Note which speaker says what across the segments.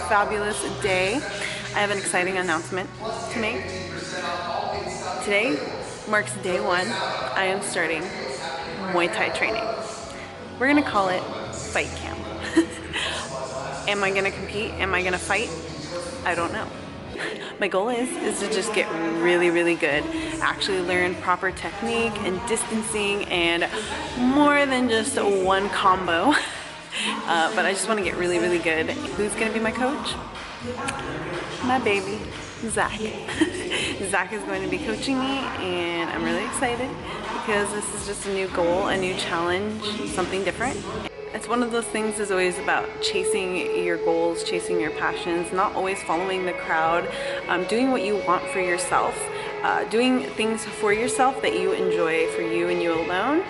Speaker 1: fabulous day. I have an exciting announcement to make. Today marks day one. I am starting Muay Thai training. We're gonna call it fight camp. Am I gonna compete? Am I gonna fight? I don't know. My goal is to just get really good, actually learn proper technique and distancing and more than just one combo. But I just want to get really good. Who's gonna be my coach? My baby, Zach. Zach is going to be coaching me, and I'm really excited because this is just a new goal, a new challenge, something different. It's one of those things is always about chasing your goals, chasing your passions, not always following the crowd, doing what you want for yourself, doing things for yourself that you enjoy for you and you alone.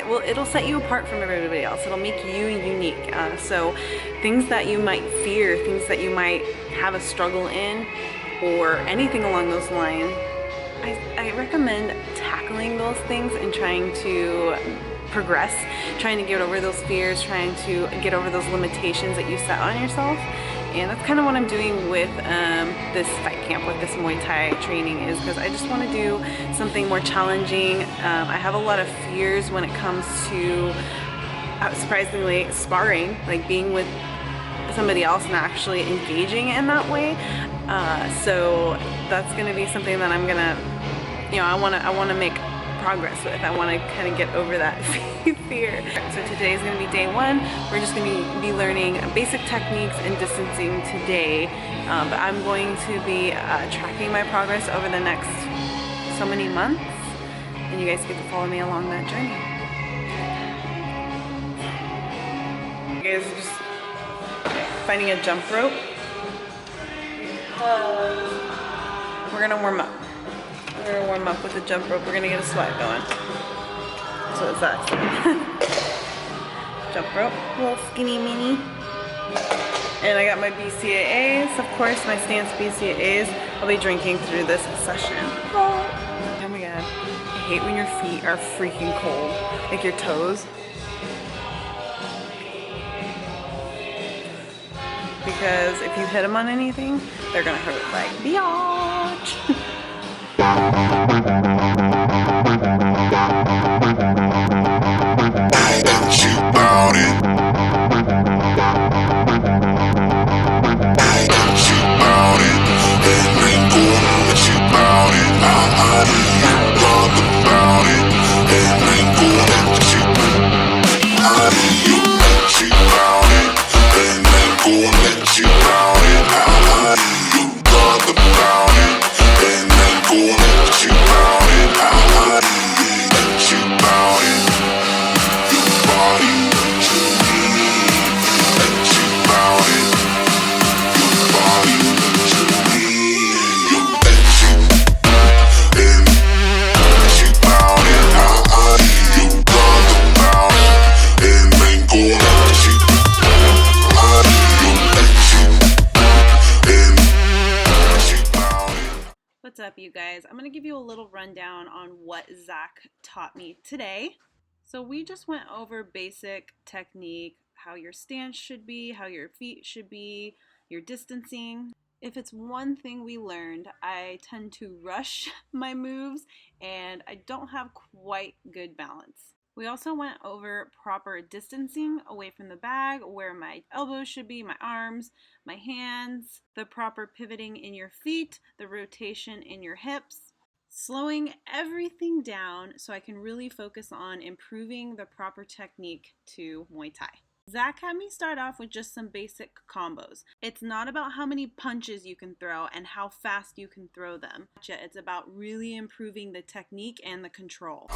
Speaker 1: Well, it'll set you apart from everybody else. It'll make you unique. So things that you might fear, things that you might have a struggle in, or anything along those lines, I recommend tackling those things and trying to progress, trying to get over those fears, trying to get over those limitations that you set on yourself. And that's kind of what I'm doing with this fight camp, with this Muay Thai training, is because I just want to do something more challenging. I have a lot of fears when it comes to, surprisingly, sparring, like being with somebody else and actually engaging in that way. So that's going to be something that I'm going to, I want to make progress with. I want to kind of get over that fear. So today is going to be day one. We're just going to be learning basic techniques and distancing today, but I'm going to be tracking my progress over the next so many months, and you guys get to follow me along that journey. You guys are just finding a jump rope. We're going to warm up. We're gonna warm up with a jump rope. We're gonna get a sweat going. So it's that. Jump rope, little skinny mini. And I got my BCAAs, of course, my stance BCAAs. I'll be drinking through this session. Oh my god, I hate when your feet are freaking cold, like your toes. Because if you hit them on anything, they're gonna hurt like biatch. What's up, you guys? I'm going to give you a little rundown on what Zach taught me today. So we just went over basic technique, how your stance should be, how your feet should be, your distancing. If it's one thing we learned, I tend to rush my moves and I don't have quite good balance. We also went over proper distancing away from the bag, where my elbows should be, my arms, my hands, the proper pivoting in your feet, the rotation in your hips, slowing everything down so I can really focus on improving the proper technique to Muay Thai. Zach had me start off with just some basic combos. It's not about how many punches you can throw and how fast you can throw them. It's about really improving the technique and the control.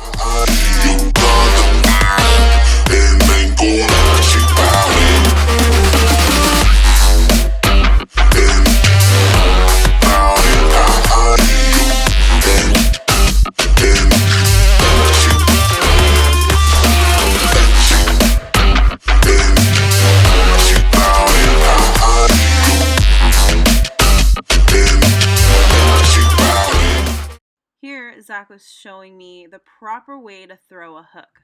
Speaker 1: Zach was showing me the proper way to throw a hook.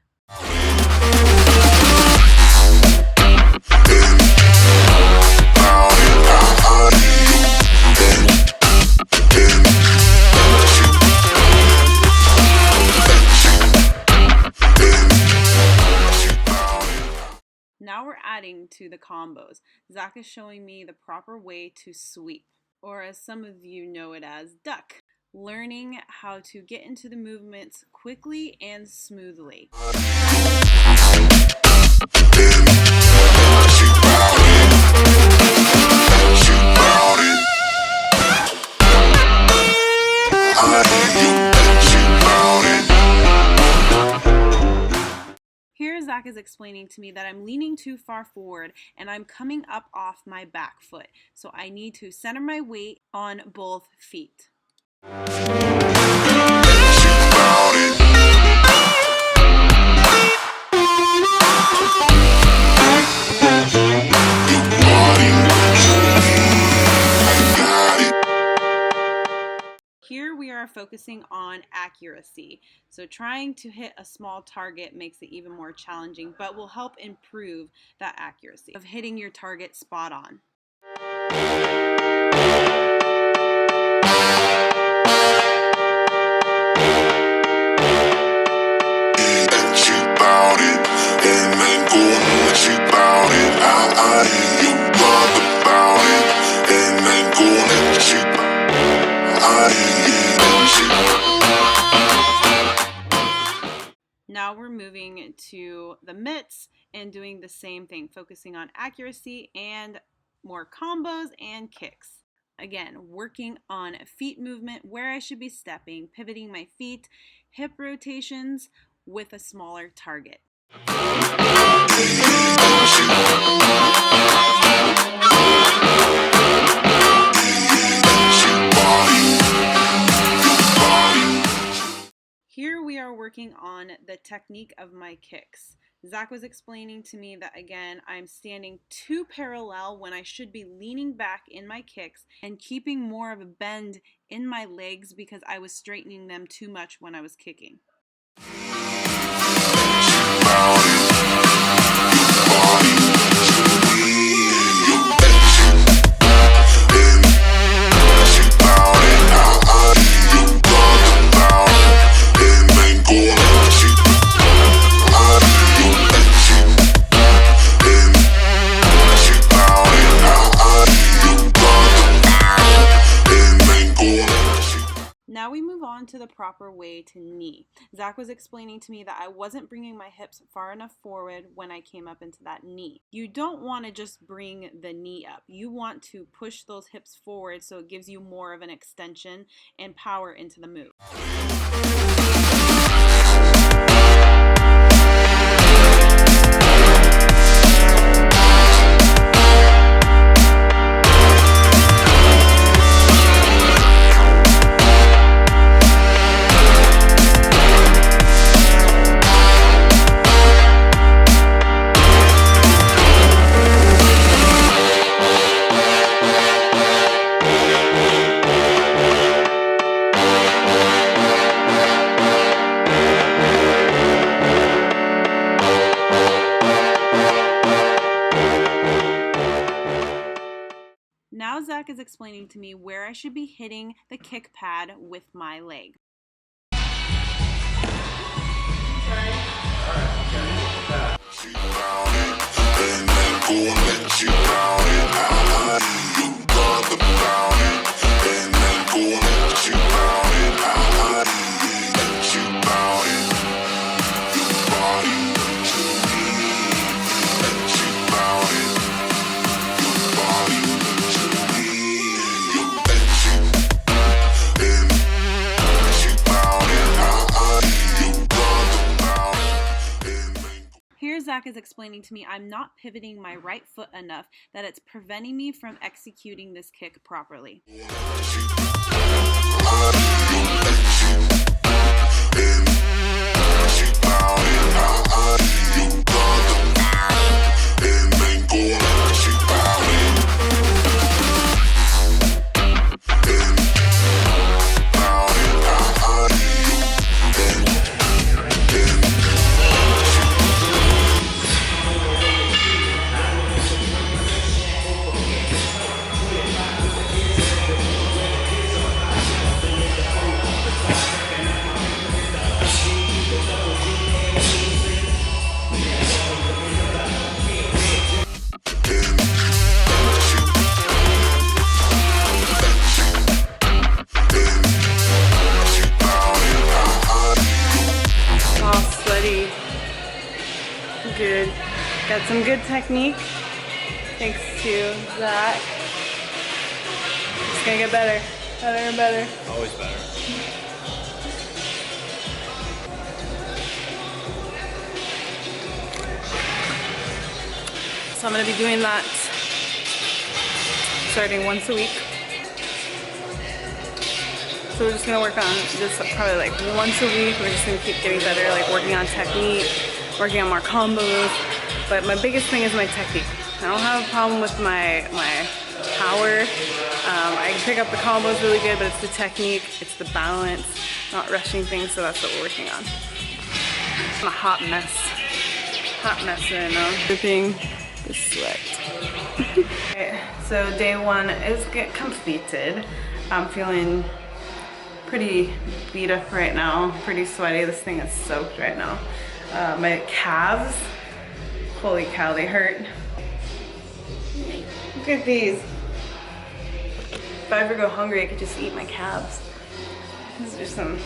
Speaker 1: adding to the combos. Zach is showing me the proper way to sweep, or as some of you know it as, duck. Learning how to get into the movements quickly and smoothly. Here Zach is explaining to me that I'm leaning too far forward and I'm coming up off my back foot. So I need to center my weight on both feet. Here we are focusing on accuracy. So trying to hit a small target makes it even more challenging, but will help improve that accuracy of hitting your target spot on. Now we're moving to the mitts and doing the same thing, focusing on accuracy and more combos and kicks. Again, working on feet movement, where I should be stepping, pivoting my feet, hip rotations with a smaller target. Here we are working on the technique of my kicks. Zach was explaining to me that, again, I'm standing too parallel when I should be leaning back in my kicks and keeping more of a bend in my legs because I was straightening them too much when I was kicking. Now we move on to the proper way to knee. Zach was explaining to me that I wasn't bringing my hips far enough forward when I came up into that knee. You don't want to just bring the knee up. You want to push those hips forward so it gives you more of an extension and power into the move. Now Zach is explaining to me where I should be hitting the kick pad with my leg. Zach is explaining to me I'm not pivoting my right foot enough, that it's preventing me from executing this kick properly. Some good technique, thanks to Zach. It's gonna get better, better and better.
Speaker 2: Always better.
Speaker 1: So I'm gonna be doing that starting once a week. So we're just gonna work on this probably like once a week. We're just gonna keep getting better, like working on technique, working on more combos. But my biggest thing is my technique. I don't have a problem with my power. I can pick up the combos really good, but it's the technique, it's the balance, not rushing things, so that's what we're working on. I'm a hot mess right now. Dripping the sweat. Okay, so day one is completed. I'm feeling pretty beat up right now, pretty sweaty. This thing is soaked right now. My calves, holy cow, they hurt. Look at these. If I ever go hungry, I could just eat my calves. These are some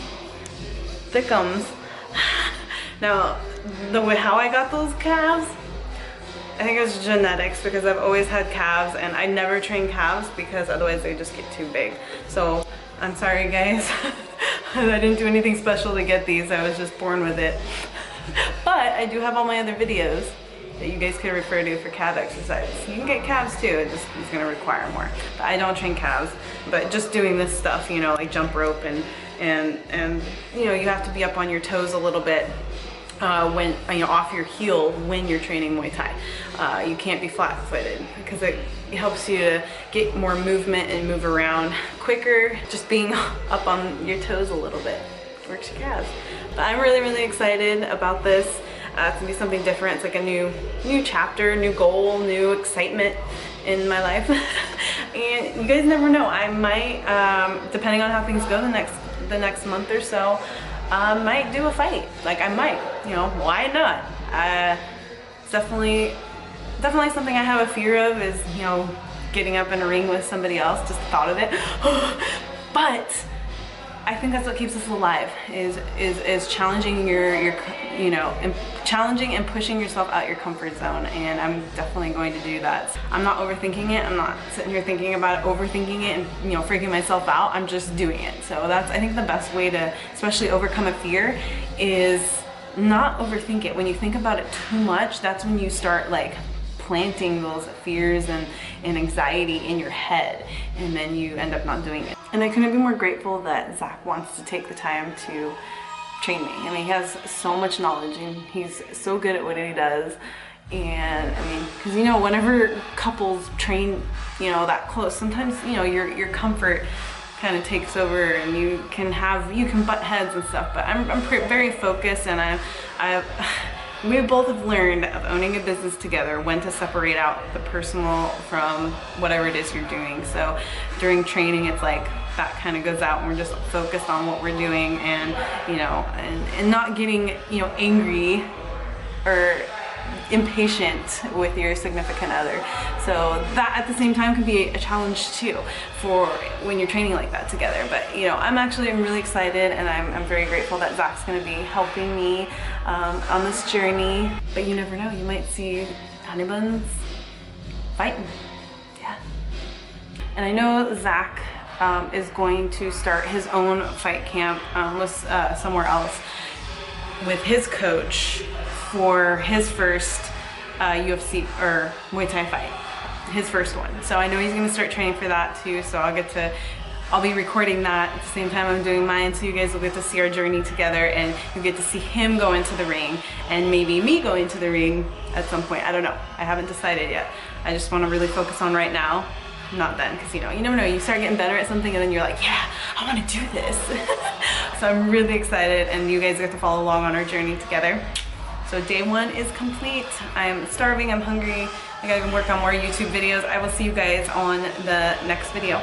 Speaker 1: thickums. Now, the way how I got those calves, I think it was genetics, because I've always had calves and I never train calves because otherwise they just get too big. So I'm sorry guys, I didn't do anything special to get these. I was just born with it. But I do have all my other videos that you guys can refer to for calf exercises. You can get calves too, it just is gonna require more. But I don't train calves, but just doing this stuff, you know, like jump rope and you know, you have to be up on your toes a little bit when, you know, off your heel when you're training Muay Thai. You can't be flat-footed because it helps you to get more movement and move around quicker. Just being up on your toes a little bit works your calves. But I'm really, really excited about this. It's gonna be something different. It's like a new chapter, new goal, new excitement in my life. And you guys never know. I might, depending on how things go the next month or so, might do a fight. Like I might, you know, why not? It's definitely something I have a fear of is, you know, getting up in a ring with somebody else, just the thought of it. But I think that's what keeps us alive, is challenging you know, challenging and pushing yourself out your comfort zone, and I'm definitely going to do that. I'm not overthinking it. I'm not sitting here thinking about it, overthinking it, and, you know, freaking myself out. I'm just doing it. So that's, I think, the best way to especially overcome a fear is not overthink it. When you think about it too much, that's when you start like planting those fears and anxiety in your head, and then you end up not doing it. And I couldn't be more grateful that Zach wants to take the time to train me. I mean, he has so much knowledge and he's so good at what he does. And I mean, because, you know, whenever couples train, you know, that close, sometimes, you know, your comfort kind of takes over and you can butt heads and stuff. But I'm very focused, and we both have learned of owning a business together when to separate out the personal from whatever it is you're doing. So during training, it's like that kind of goes out and we're just focused on what we're doing, and, you know, and not getting, you know, angry or impatient with your significant other. So that at the same time can be a challenge too for when you're training like that together. But, you know, I'm really excited, and I'm very grateful that Zach's going to be helping me on this journey. But you never know, you might see Honey Buns fighting. Yeah. And I know Zach is going to start his own fight camp with somewhere else with his coach for his first UFC or Muay Thai fight, his first one. So I know he's gonna start training for that too, so I'll be recording that at the same time I'm doing mine, so you guys will get to see our journey together, and you get to see him go into the ring and maybe me go into the ring at some point. I don't know, I haven't decided yet. I just wanna really focus on right now, not then, because, you know, you never know, you start getting better at something and then you're like, yeah, I wanna do this. So I'm really excited, and you guys get to follow along on our journey together. So day one is complete. I'm starving, I'm hungry. I gotta work on more YouTube videos. I will see you guys on the next video.